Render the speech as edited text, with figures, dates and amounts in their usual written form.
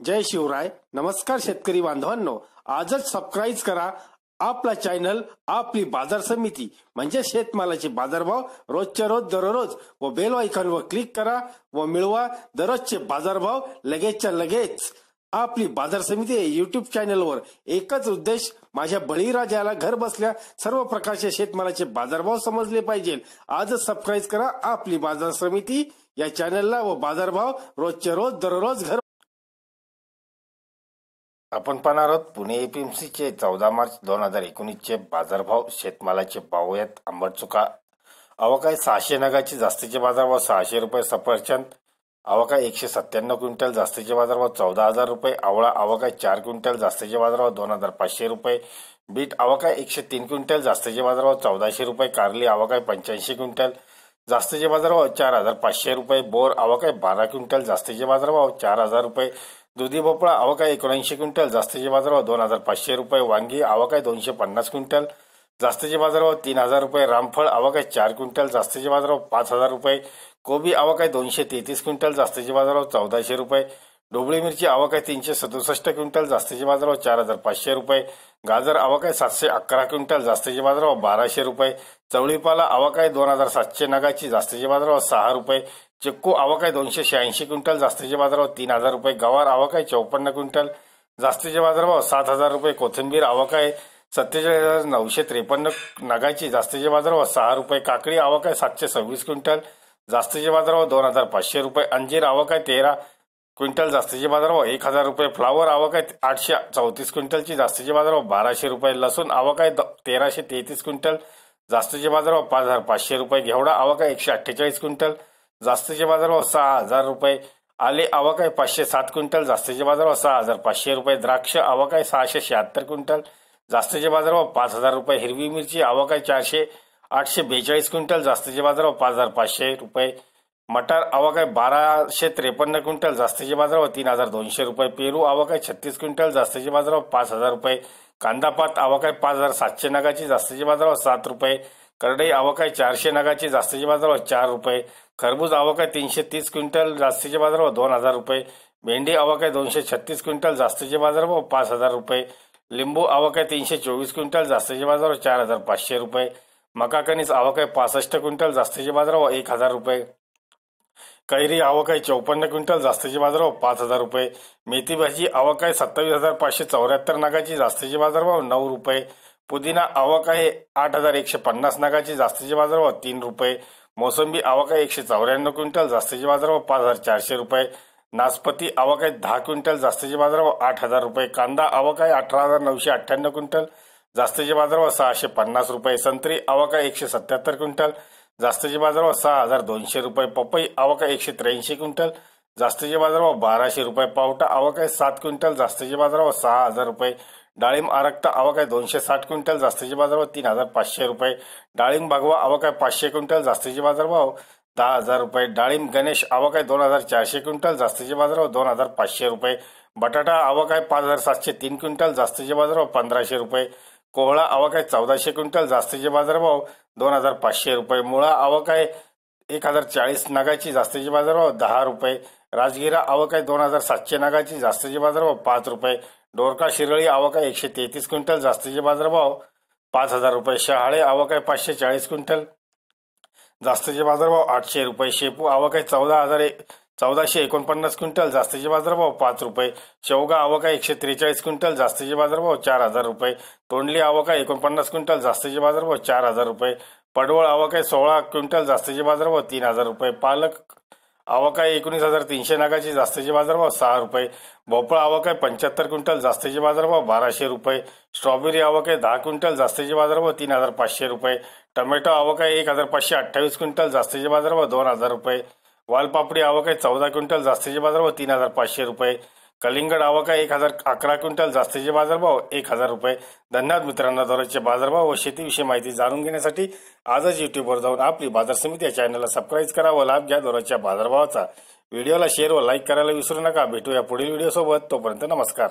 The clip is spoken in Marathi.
जय शिवराय. नमस्कार शेतकरी बांधवांनो, आजच सबस्क्राईब करा आपला चॅनल आपली बाजार समिती म्हणजे शेतमालाचे बाजारभाव रोजच्या रोज दररोज व बेल आयकॉनवर क्लिक करा व मिळवा दररोजचे बाजारभाव लगेचच्या लगेच. आपली बाजार समिती युट्यूब चॅनलवर एकच उद्देश, माझ्या बळीराजाला घर बसल्या सर्व प्रकारचे शेतमालाचे बाजारभाव समजले पाहिजे. आजच सबस्क्राईब करा आपली बाजार समिती या चॅनलला व बाजारभाव रोजच्या रोज दररोज घर. आपण पाहणार आहोत पुणे एपीएमसी चे 14 मार्च 2019 चे बाजारभाव. शेतमालाचे पाहू आहेत. आंबट चुका अवकाय 600 नगाची जास्तीचे बाजारभाव 600 रुपये. सफरचंद अवकाय 197 क्विंटल जास्तीचे बाजारभाव 14,000 रुपये. आवळा अवकाय 4 क्विंटल जास्तीचे बाजारभाव 2,500 रुपये. बीट अवकाय 103 क्विंटल जास्तीचे बाजारभाव 1,400 रुपये. कारली अवकाय 85 क्विंटल जास्तीचे बाजारभाव 4,500 रुपये. बोर अवकाय 12 क्विंटल जास्तीचे बाजारभाव 4,000 रुपये. दुधी भोपळा अवकाय 79 क्विंटल जास्तीचे बाजारभाव 2,500 रुपये. वांगी अवकाय 250 क्विंटल जास्तीचे बाजारभाव 3,000 रुपये. रामफळ अवकाय 4 क्विंटल जास्तीचे बाजारभाव 5,000 रुपये. कोबी अवकाय 233 क्विंटल जास्तीचे बाजारभाव 1,400 रुपये. ढोबळी मिरची अवकाय 367 क्विंटल जास्तीचे बाजारभाव 4,500 रुपये. गाजर अवकाय 711 क्विंटल जास्तीचे बाजारभाव 1,200 रुपये. चवळीपाला अवकाय 2,700 नगाची जास्तीचे बाजारभाव 6 रुपये. चिक्कू अवकाय 286 क्विंटल जास्तीचे बाजारभाव 3,000 रुपये. गवार अवकाय 54 क्विंटल जास्तीचे बाजारभाव 7,000 रुपये. कोथिंबीर अवकाय 47,953 नगाची जास्तीचे बाजारभाव 6 रुपये. काकडी अवकाय 726 क्विंटल जास्तीचे बाजारभाव 2,500 रुपये. अंजीर अवकाय 13 क्विंटल जास्तीचे बाजारभाव 1,000 रुपये. फ्लावर अवकाय 834 क्विंटलची जास्तीचे बाजारभाव 1,200 रुपये. लसूण अवकाय 1,333 क्विंटल जास्तीचे बाजारभाव 5,500 रुपये. घेवडा अवकाय 148 क्विंटल जास्तीचे बाजारभाव 6,000 रुपये. आले अवकाय 507 क्विंटल जास्तीचे बाजारभाव 6,500 रुपये. द्राक्ष अवकाय 676 क्विंटल जास्तीचे बाजारभाव 5,000 रुपये. हिरवी मिरची अवकाय 842 क्विंटल जास्तीचे बाजारभाव 5,500 रुपये. मटार अवकाय 1,253 क्विंटल जास्तीचे बाजारभाव 3,200 रुपये. पेरू अवकाय 36 क्विंटल जास्तीचे बाजारभाव 5,000 रुपये. कांदापात अवकाय 5,700 नगाची जास्तीचे बाजारभाव 7 रुपये. करडई अवकाय 400 नगाची जास्तीचे बाजारभाव 4 रुपये. खरबूज अवकाय 330 क्विंटल जास्तीचे बाजारभाव 2,000 रुपये. भेंडी अवकाय 236 क्विंटल जास्तीचे बाजारभाव 5,000 रुपये. लिंबू अवकाय 324 क्विंटल जास्तीचे बाजारभाव 4,500 रुपये. मका कणीस अवकाय 65 क्विंटल जास्तीचे बाजारभाव 1,000 रुपये. कैरी अवकाय 54 क्विंटल जास्तीचे बाजारभाव 5,000 रुपये. मेथी भाजी अवकाय 27,574 नगाची जास्तीचे बाजारभाव 9 रुपये. पुदिना अवकाय 8,150 नगाची जास्तीचे बाजारभाव 3 रुपये. मोसंबी अवकाय 194 क्विंटल जास्तीचे बाजारभाव 5,400 रुपये. नासपती अवकाय 10 क्विंटल जास्तीचे बाजारभाव 8,000 रुपये. कांदा अवकाय 18,998 क्विंटल जास्तीचे बाजारभाव 650 रुपये. संत्री अवकाय 177 क्विंटल जास्तीचे बाजारभाव 6,200 रुपये. पपई अवकाय 183 क्विंटल जास्तीचे बाजारभाव 1,200 रुपये. पावटा अवकाय 7 क्विंटल जास्तीचे बाजारभाव 6,000 रुपये. डाळिंब आरक्ता अवकाय 260 क्विंटल जास्तीचे बाजारभाव 3,500 रुपये. डाळिंब भगवा अवकाय 500 क्विंटल जास्तीचे बाजारभाव 10,000 रुपये. डाळिंब गणेश अवकाय 2,400 क्विंटल जास्तीचे बाजारभाव 2,500 रुपये. बटाटा अवकाय 5,703 क्विंटल जास्तीचे बाजारभाव 1,500 रुपये. कोहळा अवकाय 1,400 क्विंटल जास्तीचे बाजारभाव 2,500 रुपये. मुळा अवकाय 1,040 नगाची जास्तीचे बाजारभाव 10 रुपये. राजगिरा अवकाय 2,700 नगाची जास्तीचे बाजारभाव 5 रुपये. डोरका शिरळी अवकाय 133 क्विंटल जास्तीचे बाजारभाव 5,000 रुपये. शहाळे अवकाय 540 क्विंटल जास्तीचे बाजारभाव 800 रुपये. शेपू अवकाय 1,449 क्विंटल जास्तीचे बाजारभाव 5 रुपये. शेवगा अवकाय 143 क्विंटल जास्तीचे बाजारभाव 4,000 रुपये. तोंडली अवकाय 49 क्विंटल जास्तीचे बाजारभाव 4,000 रुपये. पडवळ अवकाय 16 क्विंटल जास्तीचे बाजारभाव 3,000 रुपये. पालक अवकाय 19,300 नगाची जास्तीचे बाजारभाव 6 रुपये. भोपळा अवकाय 75 क्विंटल जास्तीचे बाजारभाव 1,200 रुपये. स्ट्रॉबेरी अवकाय 10 क्विंटल जास्तीचे बाजारभाव 3,500 रुपये. टोमॅटो अवकाय 1,528 क्विंटल जास्तीचे बाजारभाव 2,000 रुपये. वालपापडी अवकाय 14 क्विंटल जास्तीचे बाजारभाव 3,500 रुपये. कलिंगड अवकाय 1,011 क्विंटल जास्तीचे बाजारभाव 1,000 रुपये. धन्यवाद मित्रांनो. दररोजचे बाजारभाव व शेतीविषयी माहिती जाणून घेण्यासाठी आजच युट्यूबवर जाऊन आपली बाजार समिती या चॅनलला सबस्क्राईब करा व लाभ घ्या दररोजच्या बाजारभावाचा. व्हिडिओला शेअर व लाईक करायला विसरू नका. भेटूया पुढील व्हिडिओ सोबत. तोपर्यंत नमस्कार.